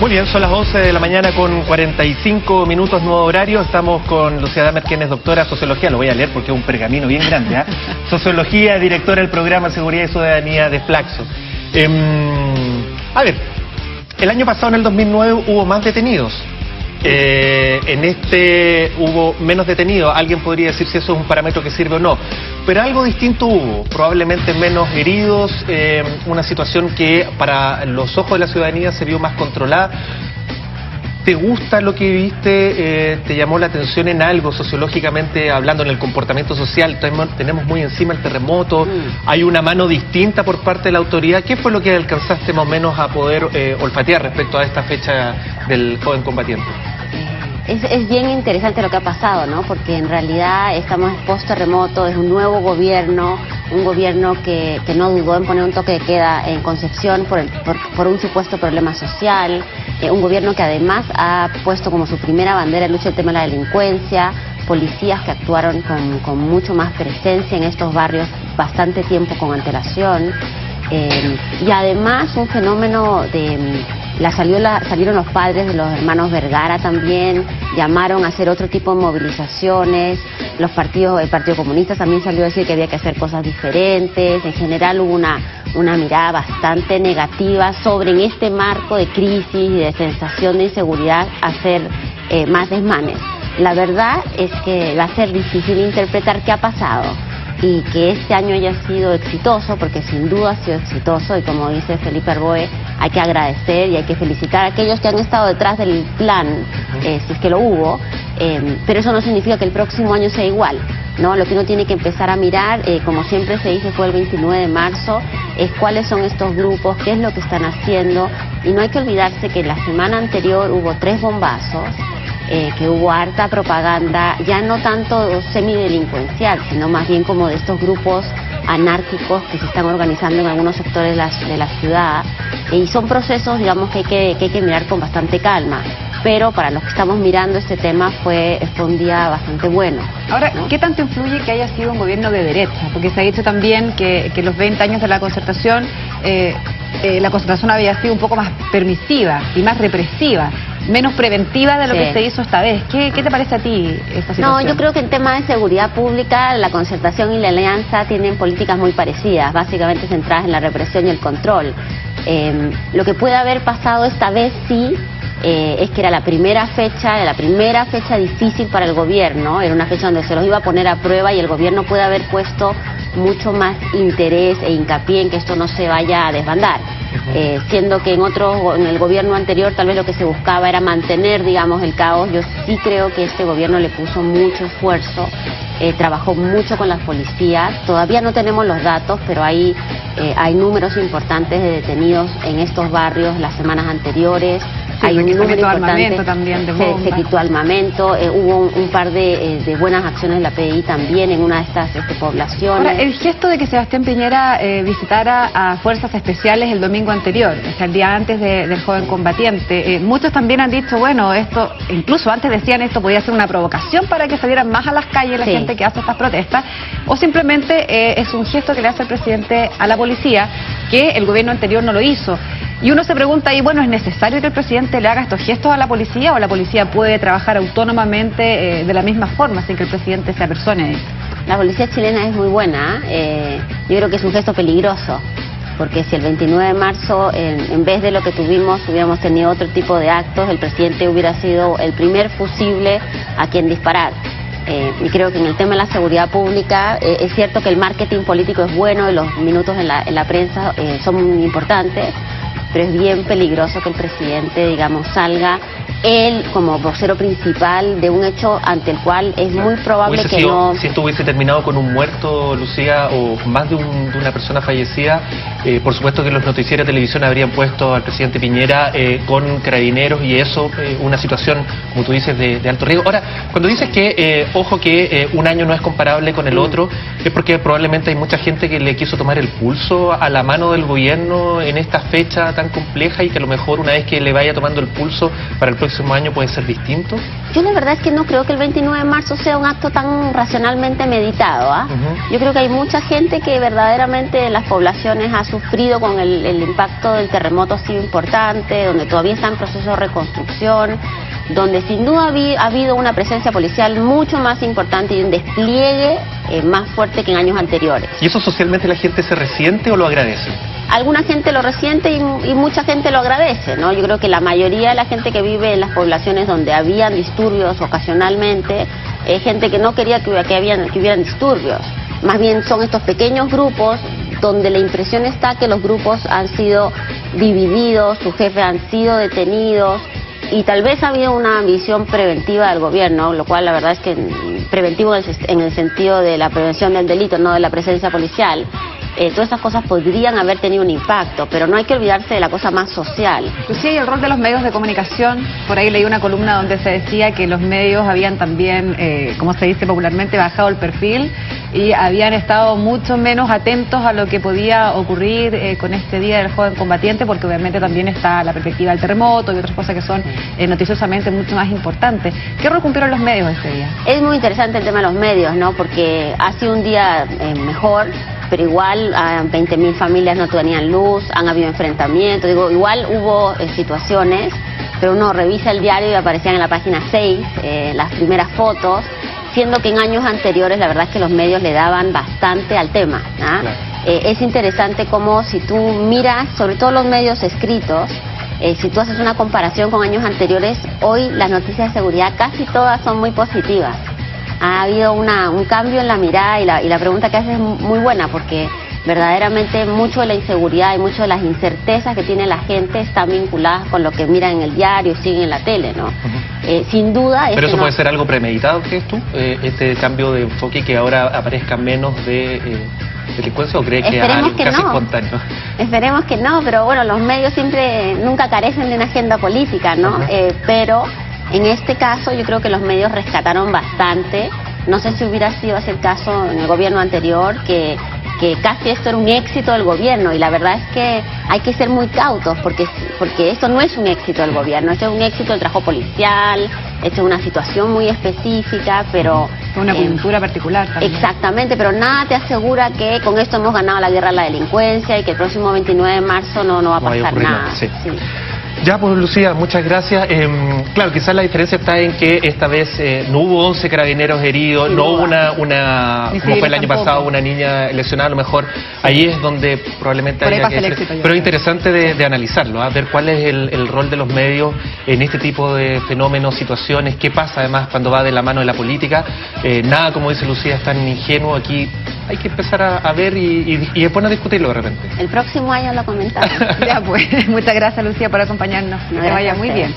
Muy bien, son las 11 de la mañana con 45 minutos, nuevo horario. Estamos con Lucía Damer, quien es doctora de Sociología. Lo voy a leer porque es un pergamino bien grande, ¿eh? Sociología, directora del programa Seguridad y Ciudadanía de Flaxo. A ver, el año pasado, en el 2009, hubo más detenidos. En este hubo menos detenidos. Alguien podría decir si eso es un parámetro que sirve o no, pero algo distinto hubo, probablemente menos heridos, una situación que para los ojos de la ciudadanía se vio más controlada. ¿Te gusta lo que viste? ¿Te llamó la atención en algo sociológicamente hablando, en el comportamiento social? Tenemos muy encima el terremoto, hay una mano distinta por parte de la autoridad. ¿Qué fue lo que alcanzaste más o menos a poder olfatear respecto a esta fecha del joven combatiente? Es bien interesante lo que ha pasado, ¿no? Porque en realidad estamos post-terremoto, es un nuevo gobierno, un gobierno que no dudó en poner un toque de queda en Concepción por un supuesto problema social, un gobierno que además ha puesto como su primera bandera de lucha el tema de la delincuencia, policías que actuaron con mucho más presencia en estos barrios bastante tiempo con antelación, y además un fenómeno de... Salieron los padres de los hermanos Vergara también, llamaron a hacer otro tipo de movilizaciones, el Partido Comunista también salió a decir que había que hacer cosas diferentes. En general hubo una mirada bastante negativa sobre, en este marco de crisis y de sensación de inseguridad, hacer más desmanes. La verdad es que va a ser difícil interpretar qué ha pasado y que este año haya sido exitoso, porque sin duda ha sido exitoso, y como dice Felipe Arboe, hay que agradecer y hay que felicitar a aquellos que han estado detrás del plan, si es que lo hubo, pero eso no significa que el próximo año sea igual, ¿no? Lo que uno tiene que empezar a mirar, como siempre se dice, fue el 29 de marzo, es cuáles son estos grupos, qué es lo que están haciendo, y no hay que olvidarse que la semana anterior hubo 3 bombazos, que hubo harta propaganda, ya no tanto semidelincuencial, sino más bien como de estos grupos anárquicos que se están organizando en algunos sectores de la ciudad, y son procesos, digamos, que hay que mirar con bastante calma. Pero para los que estamos mirando este tema fue un día bastante bueno. Ahora, ¿no? ¿Qué tanto influye que haya sido un gobierno de derecha? Porque se ha dicho también que los 20 años de la Concertación había sido un poco más permisiva y más represiva, menos preventiva de lo que se hizo esta vez. ¿Qué te parece a ti esta situación? No, yo creo que en tema de seguridad pública, la Concertación y la Alianza tienen políticas muy parecidas, básicamente centradas en la represión y el control. Lo que puede haber pasado esta vez sí, es que era la primera fecha difícil para el gobierno, era una fecha donde se los iba a poner a prueba, y el gobierno puede haber puesto mucho más interés e hincapié en que esto no se vaya a desbandar. Siendo que en el gobierno anterior tal vez lo que se buscaba era mantener, digamos, el caos. Yo sí creo que este gobierno le puso mucho esfuerzo, trabajó mucho con las policías. Todavía no tenemos los datos, pero hay números importantes de detenidos en estos barrios las semanas anteriores. Sí, hay un número importante, armamento también de bombas. Se quitó armamento, hubo un par de buenas acciones de la PDI también en una de estas poblaciones. Ahora, el gesto de que Sebastián Piñera visitara a Fuerzas Especiales el domingo anterior, o sea, el día antes del joven combatiente, muchos también han dicho, bueno, esto, incluso antes decían esto podía ser una provocación para que salieran más a las calles la gente que hace estas protestas, o simplemente es un gesto que le hace el presidente a la policía, que el gobierno anterior no lo hizo. Y uno se pregunta ahí, bueno, ¿es necesario que el presidente le haga estos gestos a la policía, o la policía puede trabajar autónomamente de la misma forma sin que el presidente se apersone ahí? La policía chilena es muy buena, yo creo que es un gesto peligroso, porque si el 29 de marzo, en vez de lo que hubiéramos tenido otro tipo de actos, el presidente hubiera sido el primer fusible a quien disparar. Y creo que en el tema de la seguridad pública, es cierto que el marketing político es bueno y los minutos en la prensa son muy importantes, pero es bien peligroso que el presidente, digamos, salga él como vocero principal de un hecho ante el cual es muy probable que no... Si esto hubiese terminado con un muerto, Lucía, o más de una persona fallecida, por supuesto que los noticieros de televisión habrían puesto al presidente Piñera con carabineros, y eso, una situación, como tú dices, de alto riesgo. Ahora, cuando dices que, ojo, que un año no es comparable con el otro, es porque probablemente hay mucha gente que le quiso tomar el pulso a la mano del gobierno en esta fecha tan compleja, y que a lo mejor una vez que le vaya tomando el pulso para el próximo año puede ser distinto. Yo la verdad es que no creo que el 29 de marzo sea un acto tan racionalmente meditado. Yo creo que hay mucha gente que verdaderamente en las poblaciones ha sufrido con el impacto del terremoto, ha sido importante, donde todavía está en proceso de reconstrucción, donde sin duda ha habido una presencia policial mucho más importante y un despliegue más fuerte que en años anteriores. ¿Y eso socialmente la gente se resiente o lo agradece? Alguna gente lo resiente y mucha gente lo agradece, ¿no? Yo creo que la mayoría de la gente que vive en las poblaciones donde habían disturbios ocasionalmente es gente que no quería que hubieran disturbios. Más bien son estos pequeños grupos donde la impresión está que los grupos han sido divididos, sus jefes han sido detenidos y tal vez ha habido una visión preventiva del gobierno, lo cual la verdad es que preventivo en el sentido de la prevención del delito, no de la presencia policial. Todas estas cosas podrían haber tenido un impacto, pero no hay que olvidarse de la cosa más social. Lucía, y el rol de los medios de comunicación, por ahí leí una columna donde se decía que los medios habían también, como se dice popularmente, bajado el perfil y habían estado mucho menos atentos a lo que podía ocurrir con este Día del Joven Combatiente, porque obviamente también está la perspectiva del terremoto y otras cosas que son noticiosamente mucho más importantes. ¿Qué rol cumplieron los medios ese día? Es muy interesante el tema de los medios, ¿no? Porque ha sido un día mejor, pero igual 20.000 familias no tenían luz, han habido enfrentamientos, digo, igual hubo situaciones, pero uno revisa el diario y aparecían en la página 6 las primeras fotos, siendo que en años anteriores la verdad es que los medios le daban bastante al tema. Claro. Es interesante como si tú miras, sobre todo los medios escritos, si tú haces una comparación con años anteriores, hoy las noticias de seguridad casi todas son muy positivas. Ha habido un cambio en la mirada y la pregunta que haces es muy buena, porque verdaderamente mucho de la inseguridad y mucho de las incertezas que tiene la gente están vinculadas con lo que miran en el diario y siguen en la tele, ¿no? Sin duda... ¿Pero eso puede ser algo premeditado, crees tú? Este cambio de enfoque, que ahora aparezca menos de delincuencia, o crees que es algo casi espontáneo? Esperemos que no, pero bueno, los medios nunca carecen de una agenda política, ¿no? Pero... en este caso yo creo que los medios rescataron bastante. No sé si hubiera sido ese el caso en el gobierno anterior, que casi esto era un éxito del gobierno, y la verdad es que hay que ser muy cautos porque esto no es un éxito del gobierno, esto es un éxito del trabajo policial, esto es una situación muy específica, pero... una coyuntura particular también. Exactamente, pero nada te asegura que con esto hemos ganado la guerra a la delincuencia y que el próximo 29 de marzo no va a pasar nada. Sí. Ya, pues Lucía, muchas gracias. Claro, quizás la diferencia está en que esta vez no hubo 11 carabineros heridos, no hubo como fue el año pasado, una niña lesionada. A lo mejor ahí es donde probablemente haya que decir. Pero es interesante de analizarlo, ver cuál es el rol de los medios en este tipo de fenómenos, situaciones, qué pasa además cuando va de la mano de la política. Nada, como dice Lucía, es tan ingenuo. Aquí hay que empezar a ver y después a discutirlo de repente. El próximo año lo comentamos. Ya pues, muchas gracias Lucía por acompañarnos. Que te vaya muy bien.